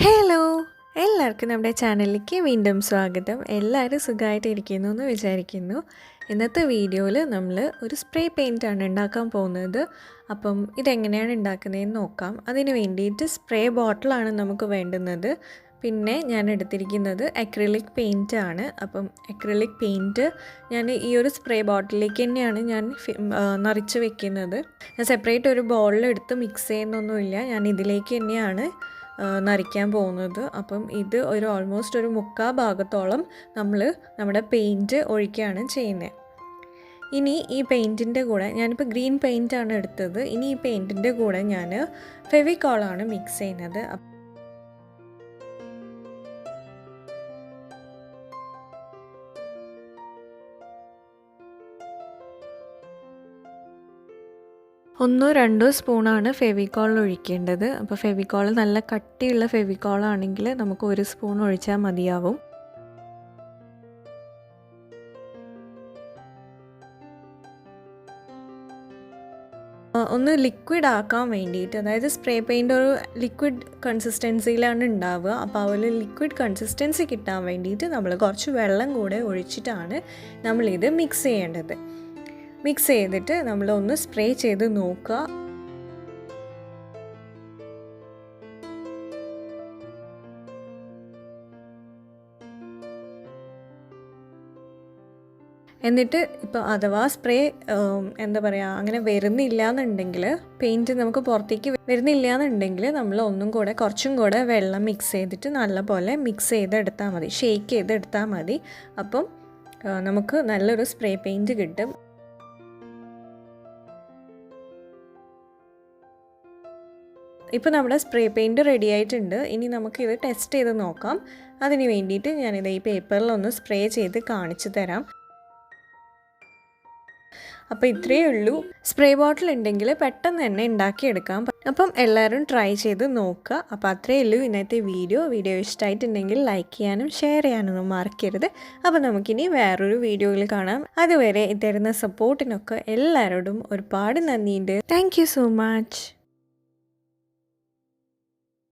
Hello, എല്ലാവർക്കും നമ്മുടെ ചാനലിലേക്ക് വീണ്ടും സ്വാഗതം. എല്ലാവരും സുഖമായിട്ടിരിക്കുന്നു എന്ന് വിചാരിക്കുന്നു. ഇന്നത്തെ വീഡിയോയിൽ നമ്മൾ ഒരു സ്പ്രേ പെയിൻ്റാണ് ഉണ്ടാക്കാൻ പോകുന്നത്. അപ്പം ഇതെങ്ങനെയാണ് ഉണ്ടാക്കുന്നതെന്ന് നോക്കാം. അതിന് വേണ്ടിയിട്ട് സ്പ്രേ ബോട്ടിലാണ് നമുക്ക് വേണ്ടുന്നത്. പിന്നെ ഞാൻ എടുത്തിരിക്കുന്നത് അക്രിലിക് പെയിൻ്റ് ആണ്. അപ്പം അക്രിലിക് പെയിൻറ്റ് ഞാൻ ഈ ഒരു സ്പ്രേ ബോട്ടിലേക്ക് തന്നെയാണ് ഞാൻ നിറച്ച് വെക്കുന്നത്. ഞാൻ സെപ്പറേറ്റ് ഒരു ബോളിലെടുത്ത് മിക്സ് ചെയ്യുന്നൊന്നുമില്ല, ഞാൻ ഇതിലേക്ക് തന്നെയാണ് നിറയ്ക്കാൻ പോകുന്നത്. അപ്പം ഇത് ഓൾമോസ്റ്റ് ഒരു 3/4 ഭാഗത്തോളം നമ്മൾ നമ്മുടെ പെയിൻറ്റ് ഒഴിക്കുകയാണ് ചെയ്യുന്നത്. ഇനി ഈ പെയിൻറ്റിൻ്റെ കൂടെ ഞാനിപ്പോൾ ഗ്രീൻ പെയിൻറ്റാണ് എടുത്തത്. ഇനി ഈ പെയിൻറ്റിൻ്റെ കൂടെ ഞാൻ ഫെവിക്കോളാണ് മിക്സ് ചെയ്യുന്നത്. ഒന്നോ രണ്ടോ സ്പൂണാണ് ഫെവിക്കോൾ ഒഴിക്കേണ്ടത്. അപ്പോൾ ഫെവിക്കോൾ നല്ല കട്ടിയുള്ള ഫെവിക്കോളാണെങ്കിൽ നമുക്ക് 1 സ്പൂൺ ഒഴിച്ചാൽ മതിയാവും. ഒന്ന് ലിക്വിഡ് ആക്കാൻ വേണ്ടിയിട്ട്, അതായത് സ്പ്രേ പെയിൻ്റ് ഒരു ലിക്വിഡ് കൺസിസ്റ്റൻസിയിലാണ് ഉണ്ടാവുക. അപ്പോൾ ആ ഒരു ലിക്വിഡ് കൺസിസ്റ്റൻസി കിട്ടാൻ വേണ്ടിയിട്ട് നമ്മൾ കുറച്ച് വെള്ളം കൂടെ ഒഴിച്ചിട്ടാണ് നമ്മളിത് മിക്സ് ചെയ്യേണ്ടത്. മിക്സ് ചെയ്തിട്ട് നമ്മളൊന്ന് സ്പ്രേ ചെയ്ത് നോക്കുക. എന്നിട്ട് ഇപ്പോൾ അഥവാ സ്പ്രേ എന്താ പറയുക അങ്ങനെ വരുന്നില്ല എന്നുണ്ടെങ്കിൽ, പെയിൻറ്റ് നമുക്ക് പുറത്തേക്ക് വരുന്നില്ല എന്നുണ്ടെങ്കിൽ നമ്മൾ കുറച്ചും കൂടെ വെള്ളം മിക്സ് ചെയ്തിട്ട് നല്ലപോലെ മിക്സ് ചെയ്തെടുത്താൽ മതി, ഷേക്ക് ചെയ്തെടുത്താൽ മതി. അപ്പം നമുക്ക് നല്ലൊരു സ്പ്രേ പെയിൻറ്റ് കിട്ടും. ഇപ്പോൾ നമ്മുടെ സ്പ്രേ പെയിൻറ്റ് റെഡി ആയിട്ടുണ്ട്. ഇനി നമുക്കിത് ടെസ്റ്റ് ചെയ്ത് നോക്കാം. അതിന് വേണ്ടിയിട്ട് ഞാനിത് ഈ പേപ്പറിലൊന്ന് സ്പ്രേ ചെയ്ത് കാണിച്ചു തരാം. അപ്പോൾ ഇത്രയേ ഉള്ളൂ. സ്പ്രേ ബോട്ടിൽ ഉണ്ടെങ്കിൽ പെട്ടെന്ന് തന്നെ ഉണ്ടാക്കിയെടുക്കാം. അപ്പം എല്ലാവരും ട്രൈ ചെയ്ത് നോക്കുക. അപ്പോൾ അത്രയേ ഉള്ളൂ ഇന്നത്തെ വീഡിയോ ഇഷ്ടമായിട്ടുണ്ടെങ്കിൽ ലൈക്ക് ചെയ്യാനും ഷെയർ ചെയ്യാനൊന്നും മറക്കരുത്. അപ്പോൾ നമുക്കിനി വേറൊരു വീഡിയോയിൽ കാണാം. അതുവരെ തരുന്ന സപ്പോർട്ടിനൊക്കെ എല്ലാവരോടും ഒരുപാട് നന്ദിയുണ്ട്. Thank you so much.